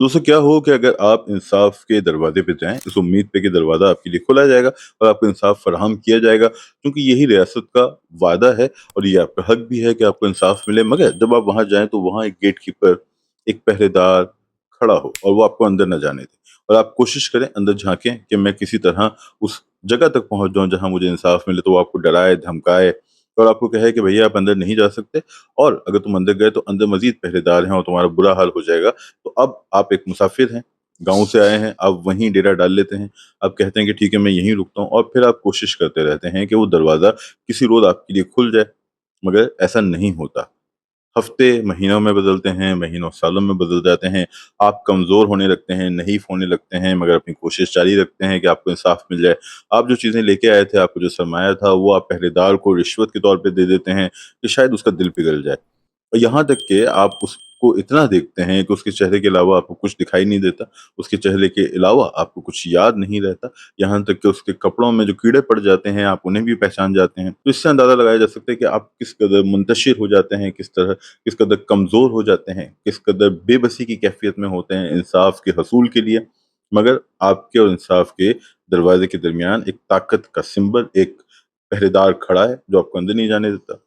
दोस्तों क्या हो कि अगर आप इंसाफ के दरवाजे पे जाएं इस उम्मीद पे कि दरवाजा आपके लिए खुला जाएगा और आपको इंसाफ फराहम किया जाएगा, क्योंकि यही रियासत का वादा है और ये आपका हक भी है कि आपको इंसाफ मिले। मगर जब आप वहां जाएं तो वहां एक गेट कीपर, एक पहरेदार खड़ा हो और वो आपको अंदर न जाने दे, और आप कोशिश करें अंदर झांकें कि मैं किसी तरह उस जगह तक पहुंच जाऊं जहां मुझे इंसाफ मिले, तो वो आपको डराए धमकाए और आपको कहे कि भैया आप अंदर नहीं जा सकते, और अगर तुम अंदर गए तो अंदर मजीद पहरेदार हैं और तुम्हारा बुरा हाल हो जाएगा। तो अब आप एक मुसाफिर हैं, गाँव से आए हैं, आप वहीं डेरा डाल लेते हैं। आप कहते हैं कि ठीक है मैं यहीं रुकता हूँ, और फिर आप कोशिश करते रहते हैं कि वो दरवाज़ा किसी रोज़ आपके लिए खुल जाए, मगर ऐसा नहीं होता। हफ्ते महीनों में बदलते हैं, महीनों सालों में बदल जाते हैं। आप कमज़ोर होने लगते हैं, नहीफ़ होने लगते हैं, मगर अपनी कोशिश जारी रखते हैं कि आपको इंसाफ़ मिल जाए। आप जो चीज़ें लेके आए थे, आपको जो सरमाया था, वो आप पहरेदार को रिश्वत के तौर पे दे देते हैं कि शायद उसका दिल पिघल जाए। यहाँ तक कि आप उसको इतना देखते हैं कि उसके चेहरे के अलावा आपको कुछ दिखाई नहीं देता, उसके चेहरे के अलावा आपको कुछ याद नहीं रहता, यहाँ तक कि उसके कपड़ों में जो कीड़े पड़ जाते हैं, आप उन्हें भी पहचान जाते हैं। तो इससे अंदाज़ा लगाया जा सकता है कि आप किस कदर मुंतशिर हो जाते हैं, किस कदर कमज़ोर हो जाते हैं, किस कदर बेबसी की कैफ़ियत में होते हैं इंसाफ़ के हसूल के लिए। मगर आपके और इंसाफ़ के दरवाज़े के दरमियान एक ताकत का सिंबल, एक पहरेदार खड़ा है, जो आपको अंदर नहीं जाने देता।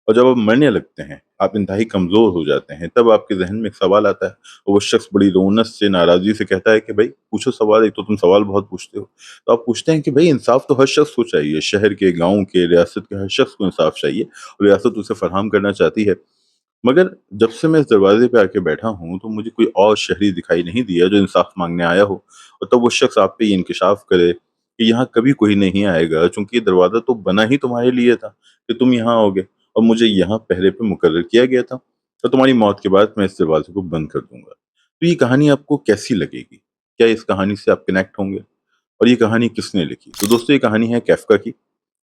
और जब आप मरने लगते हैं, आप इंतहाई कमज़ोर हो जाते हैं, तब आपके ज़हन में एक सवाल आता है, और वो शख्स बड़ी रौनक से, नाराज़गी से कहता है कि भई पूछो सवाल, एक तो तुम सवाल बहुत पूछते हो। तो आप पूछते हैं कि भई इंसाफ़ तो हर शख्स को चाहिए, शहर के, गाँव के, रियासत के हर शख्स को इंसाफ़ चाहिए और रियासत उसे फ़राहम करना चाहती है। मगर जब से मैं इस दरवाज़े पे आके बैठा हूँ, तो मुझे कोई और शहरी दिखाई नहीं दिया जो इंसाफ़ माँगने आया हो, और तब वो शख्स आप पे ये इंकिशाफ़ करे कि यहाँ कभी कोई नहीं आएगा, चूँकि ये दरवाज़ा तो बना ही तुम्हारे लिए था कि तुम यहाँ आओगे, और मुझे यहाँ पहरे पे मुकर्रर किया गया था, और तुम्हारी मौत के बाद मैं इस दरवाज़े को बंद कर दूँगा। तो ये कहानी आपको कैसी लगेगी? क्या इस कहानी से आप कनेक्ट होंगे? और ये कहानी किसने लिखी? तो दोस्तों ये कहानी है कैफ़का की।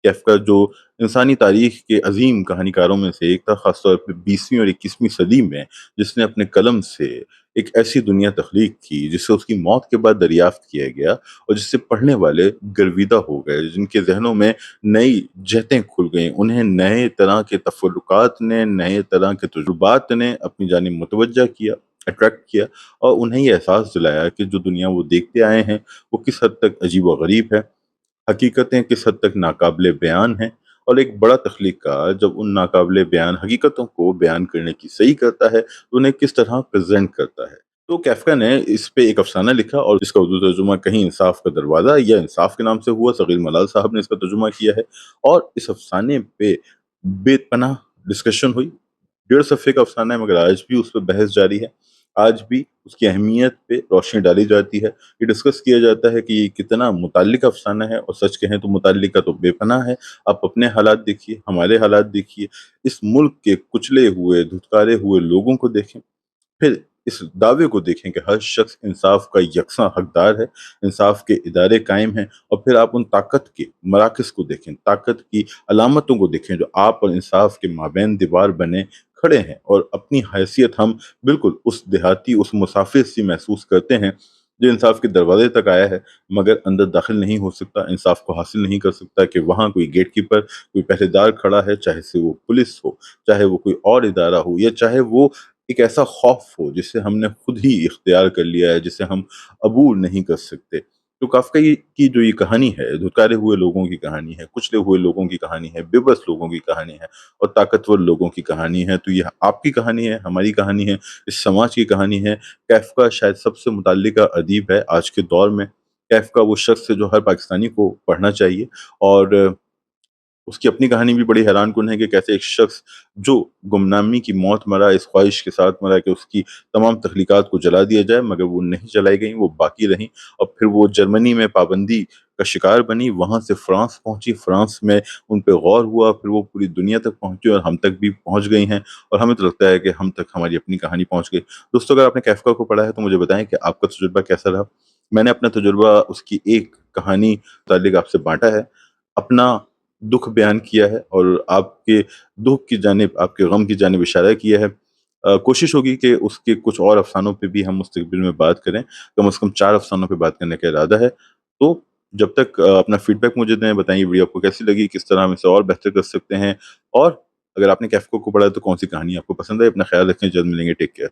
कैफ़का जो इंसानी तारीख़ के अज़ीम कहानीकारों में से एक था, ख़ास तौर पे 20वीं और 21वीं सदी में, जिसने अपने कलम से एक ऐसी दुनिया तख़लीक़ की जिसे उसकी मौत के बाद दरियाफ़्त किया गया और जिसे पढ़ने वाले गर्विदा हो गए, जिनके ज़हनों में नई जहतें खुल गईं, उन्हें नए तरह के तफ़ल्लुक़ात ने, नए तरह के तजुर्बात ने अपनी जानिब मुतवज्जह किया, अट्रैक्ट किया, और उन्हें ये एहसास दिलाया कि जो दुनिया वो देखते आए हैं, वो किस हद तक अजीब व ग़रीब है, हकीकतें किस हद तक नाकाबिले बयान हैं, और एक बड़ा तख्लीक़कार जब उन नाकाबिले बयान हकीकतों को बयान करने की सही करता है, तो उन्हें किस तरह प्रेज़ेंट करता है। तो कैफ़का ने इस पे एक अफ़साना लिखा, और इसका उर्दू तर्जुमा कहीं इंसाफ़ का दरवाज़ा या इंसाफ़ के नाम से हुआ, सग़ीर मलाल साहब ने इसका तर्जुमा किया है, और इस अफ़साने पे बेपनाह डिस्कशन हुई। 1.5 सफ़्हे का अफ़साना है, मगर आज भी उस पे बहस जारी है। आज भी उसकी अहमियत पे रोशनी डाली जाती है। ये डिस्कस किया जाता है कि ये कितना मुतल्लिक़ अफ़साना है, और सच कहें तो मुतल्लिक़ तो बेपनाह है। आप अपने हालात देखिए, हमारे हालात देखिए, इस मुल्क के कुचले हुए, धुतकारे हुए लोगों को देखें। फिर इस दावे को देखें कि हर शख्स इंसाफ का यकसा हकदार है, इंसाफ के इदारे कायम हैं, और फिर आप उन ताकत के मराकज़ को देखें, ताकत की अलामतों को देखें जो आप और इंसाफ के माबैन दीवार बने खड़े हैं, और अपनी हैसियत हम बिल्कुल उस देहाती, उस मुसाफिर सी महसूस करते हैं जो इंसाफ के दरवाजे तक आया है, मगर अंदर दाखिल नहीं हो सकता, इंसाफ को हासिल नहीं कर सकता, कि वहाँ कोई गेट कीपर, कोई पहरेदार खड़ा है, चाहे से वो पुलिस हो, चाहे वो कोई और इदारा हो, या चाहे वो एक ऐसा खौफ हो जिसे हमने खुद ही इख्तियार कर लिया है, जिसे हम अबूर नहीं कर सकते। तो काफ़्का की जो ये कहानी है, धुतकारे हुए लोगों की कहानी है, कुचले हुए लोगों की कहानी है, बेबस लोगों की कहानी है, और ताकतवर लोगों की कहानी है। तो ये आपकी कहानी है, हमारी कहानी है, इस समाज की कहानी है। कैफ़का शायद सबसे मुतल्लिक़ा अदीब है आज के दौर में। कैफ़का वो शख्स है जो हर पाकिस्तानी को पढ़ना चाहिए, और उसकी अपनी कहानी भी बड़ी हैरानकुन है कि कैसे एक शख्स जो गुमनामी की मौत मरा, इस ख्वाहिश के साथ मरा कि उसकी तमाम तख्लीक़ात को जला दिया जाए, मगर वो नहीं जलाई गईं, वो बाकी रहीं, और फिर वो जर्मनी में पाबंदी का शिकार बनी, वहाँ से फ्रांस पहुँची, फ्रांस में उन पे गौर हुआ, फिर वो पूरी दुनिया तक पहुँची और हम तक भी पहुँच गई हैं, और हमें तो लगता है कि हम तक हमारी अपनी कहानी पहुँच गई। दोस्तों, अगर आपने कैफ़का को पढ़ा है तो मुझे बताएँ कि आपका तजुर्बा कैसा रहा? मैंने अपना तजुर्बा उसकी एक कहानी मुतालिक आपसे बाँटा है, अपना दुःख बयान किया है, और आपके दुःख की जानिब, आपके गम की जानिब इशारा किया है। कोशिश होगी कि उसके कुछ और अफ़सानों पे भी हम मुस्तक़बिल में बात करें, कम से कम 4 अफ़सानों पे बात करने का इरादा है। तो जब तक अपना फ़ीडबैक मुझे दें, बताएँ ये वीडियो आपको कैसी लगी, किस तरह हम इसे और बेहतर कर सकते हैं, और अगर आपने कैफ़का को पढ़ा है तो कौन-सी कहानी आपको पसंद आई? अपना ख़्याल रखें, जल्द मिलेंगे, टेक केयर।